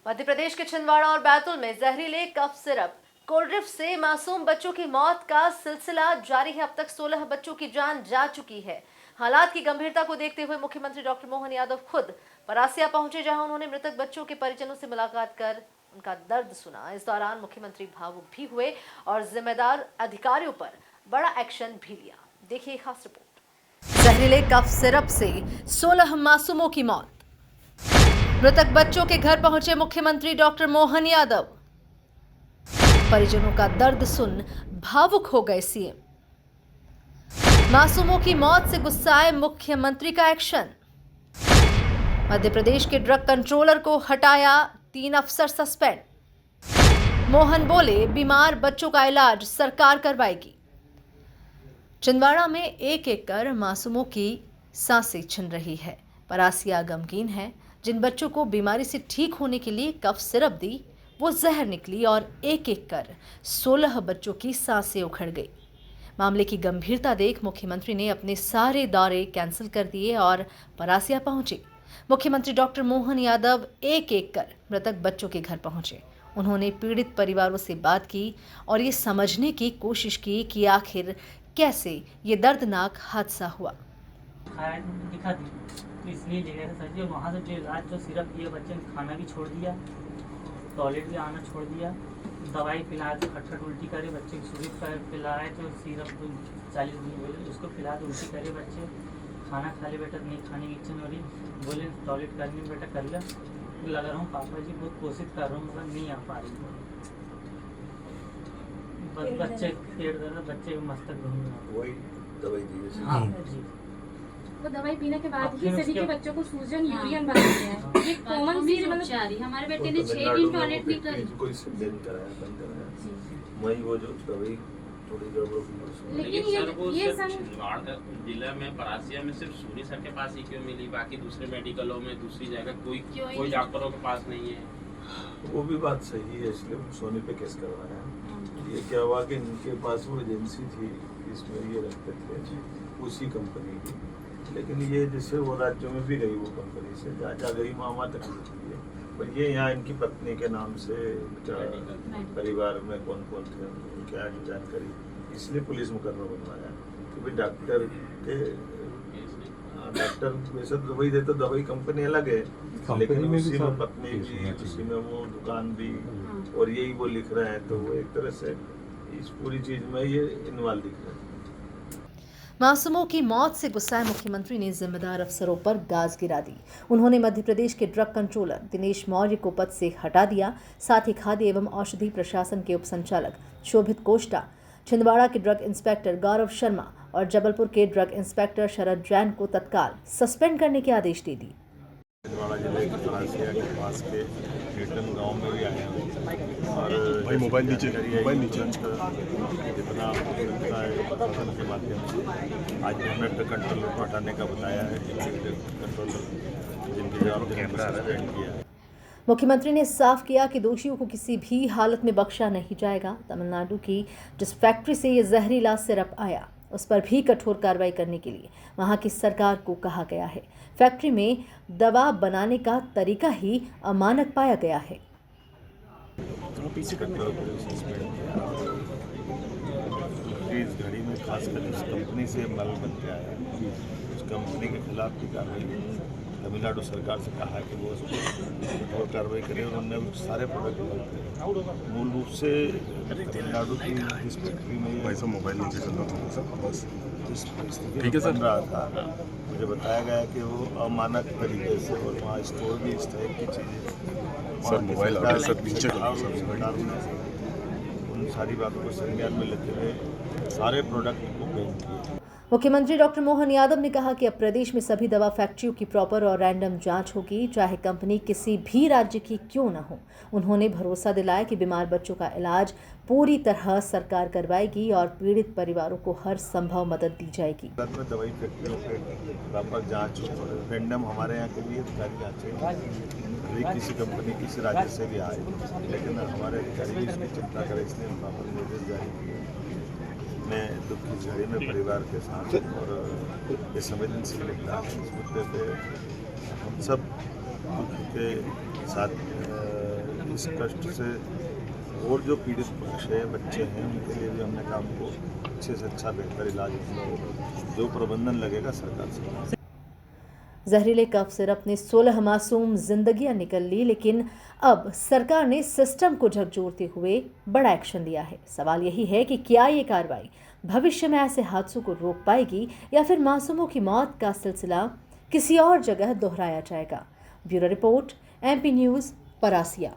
मध्य प्रदेश के छिंदवाड़ा और बैतूल में जहरीले कफ सिरप कोल्ड ड्रिंक से मासूम बच्चों की मौत का सिलसिला जारी है। अब तक 16 बच्चों की जान जा चुकी है। हालात की गंभीरता को देखते हुए मुख्यमंत्री डॉक्टर मोहन यादव खुद परासिया पहुंचे, जहां उन्होंने मृतक बच्चों के परिजनों से मुलाकात कर उनका दर्द सुना। इस दौरान मुख्यमंत्री भावुक भी हुए और जिम्मेदार अधिकारियों पर बड़ा एक्शन भी लिया। देखिए खास रिपोर्ट। जहरीले कफ सिरप से 16 मासूमों की मौत। मृतक बच्चों के घर पहुंचे मुख्यमंत्री डॉक्टर मोहन यादव। परिजनों का दर्द सुन भावुक हो गए सीएम। मासूमों की मौत से गुस्साए मुख्यमंत्री का एक्शन। मध्य प्रदेश के ड्रग कंट्रोलर को हटाया, 3 अफसर सस्पेंड। मोहन बोले, बीमार बच्चों का इलाज सरकार करवाएगी। छिंदवाड़ा में एक एक कर मासूमों की सांसें छिन रही है। परासिया गमगीन है। जिन बच्चों को बीमारी से ठीक होने के लिए कफ सिरप दी, वो जहर निकली और एक एक कर 16 बच्चों की सांसें उखड़ गई। मामले की गंभीरता देख मुख्यमंत्री ने अपने सारे दौरे कैंसिल कर दिए और परासिया पहुंचे। मुख्यमंत्री डॉक्टर मोहन यादव एक एक कर मृतक बच्चों के घर पहुंचे। उन्होंने पीड़ित परिवारों से बात की और ये समझने की कोशिश की कि आखिर कैसे ये दर्दनाक हादसा हुआ। दिखा दी तो इसलिए ले गए थे सर जी। वहाँ से जो इलाज जो सिरप दिया, बच्चे ने खाना भी छोड़ दिया, टॉयलेट भी आना छोड़ दिया, दवाई पिलाए तो खटखट उल्टी करे, बच्चे को सिरप पिलाए तो सिरप 40 दिन बोले उसको पिला तो उल्टी करे, बच्चे खाना खा ले बेटा, नहीं खाने की इच्छा नहीं हो रही, बोले टॉयलेट करने बेटा कर ले। लग रहा हूँ पापा जी बहुत कोशिश कर रहा हूँ मगर नहीं आ पा रही। बच्चे पेट दर्द, बच्चे को मस्तक घूम रहा। वही दवाई दी। हाँ जी, वो दवाई पीने के बाद ही सभी के बच्चों को सूजन यूरियन बन गया है। ये कॉमन सी मतलब हमारे बेटे ने 6 दिन टॉयलेट नहीं करी। कोई बंद कराया वही वो जो दवाई थोड़ी गड़बड़। लेकिन ये सब छिंदवाड़ा जिला में परासिया में सिर्फ सूरी सर के पास ही क्यों मिली, बाकी दूसरे मेडिकलों में दूसरी जगह कोई डॉक्टरों के पास नहीं है। वो भी बात सही है, इसलिए सोनी पे केस करवाया। ये क्या हुआ कि इनके पास वो एजेंसी थी, इसमें ये रखते थे उसी कंपनी की, लेकिन ये जैसे वो राज्यों में भी गई वो कंपनी से जा गई वहाँ तक है। पर ये यहाँ इनकी पत्नी के नाम से परिवार में कौन कौन थे क्या जानकारी, इसलिए पुलिस मुकदमा बनवाया कि भाई डॉक्टर वैसे दवाई देते, दवाई कंपनी अलग है, लेकिन उसी में पत्नी भी, उसी में वो दुकान भी, और यही वो लिख रहे हैं, तो वो एक तरह से इस पूरी चीज में ये इन्वॉल्व दिख रहे हैं। मासूमों की मौत से गुस्साए मुख्यमंत्री ने जिम्मेदार अफसरों पर गाज गिरा दी। उन्होंने मध्य प्रदेश के ड्रग कंट्रोलर दिनेश मौर्य को पद से हटा दिया। साथ ही खाद्य एवं औषधि प्रशासन के उपसंचालक शोभित कोष्टा, छिंदवाड़ा के ड्रग इंस्पेक्टर गौरव शर्मा और जबलपुर के ड्रग इंस्पेक्टर शरद जैन को तत्काल सस्पेंड करने के आदेश दे दिए। छिंदवाड़ा जिले के परासिया के पास के कीर्तन गांव में भी आए हैं और भाई मोबाइल नीचे जितना हो सकता है प्रशासन के माध्यम से आज हमने ड्रग कंट्रोलर को हटाने का बताया है, जिनकी जवाबदारी किया है। मुख्यमंत्री ने साफ किया कि दोषियों को किसी भी हालत में बख्शा नहीं जाएगा। तमिलनाडु की जिस फैक्ट्री से ये जहरीला सिरप आया, उस पर भी कठोर कार्रवाई करने के लिए वहां की सरकार को कहा गया है। फैक्ट्री में दवा बनाने का तरीका ही अमानक पाया गया है। इस घड़ी में खासकर उस कंपनी से माल बन के आया, उस कंपनी के खिलाफ भी कार्रवाई तमिलनाडु सरकार से कहा है कि वो उसको और कार्रवाई करे। उन्होंने सारे प्रोडक्ट मूल रूप से तमिलनाडु की इस फैक्ट्री में वैसा मोबाइल नीचे ठीक है सर रहा था। मुझे बताया गया कि वो अमानक तरीके से और वहाँ स्टोर भी इस तरह की चीज़ें सर मोबाइल सरकार ने उन सारी बातों को संज्ञान में लेते हुए सारे प्रोडक्ट को बैन किए। मुख्यमंत्री डॉक्टर मोहन यादव ने कहा कि अब प्रदेश में सभी दवा फैक्ट्रियों की प्रॉपर और रैंडम जांच होगी, चाहे कंपनी किसी भी राज्य की क्यों न हो। उन्होंने भरोसा दिलाया कि बीमार बच्चों का इलाज पूरी तरह सरकार करवाएगी और पीड़ित परिवारों को हर संभव मदद दी जाएगी। दवाई फैक्ट्रियों पे प्रॉपर जांच और रैंडम हमारे यहाँ के भी अधिकारी जाँचेंगे, किसी कंपनी किसी राज्य से भी आए, लेकिन हमारे अधिकारी भी इसकी चिंता करें, इसलिए हम प्रॉपर निर्देश जारी किए। मैं दुख की घड़ी में परिवार के साथ और ये संवेदनशील मुद्दा है, इस मुद्दे पे हम सब दुख के साथ इस कष्ट से और जो पीड़ित पक्ष है, बच्चे हैं, उनके लिए भी हमने काम को अच्छे से अच्छा बेहतर इलाज होगा, जो प्रबंधन लगेगा सरकार से। जहरीले कफ सिरप ने 16 मासूम जिंदगियां निकल ली, लेकिन अब सरकार ने सिस्टम को झकझोरते हुए बड़ा एक्शन लिया है। सवाल यही है कि क्या ये कार्रवाई भविष्य में ऐसे हादसों को रोक पाएगी या फिर मासूमों की मौत का सिलसिला किसी और जगह दोहराया जाएगा। Bureau report, MP news, Parasia.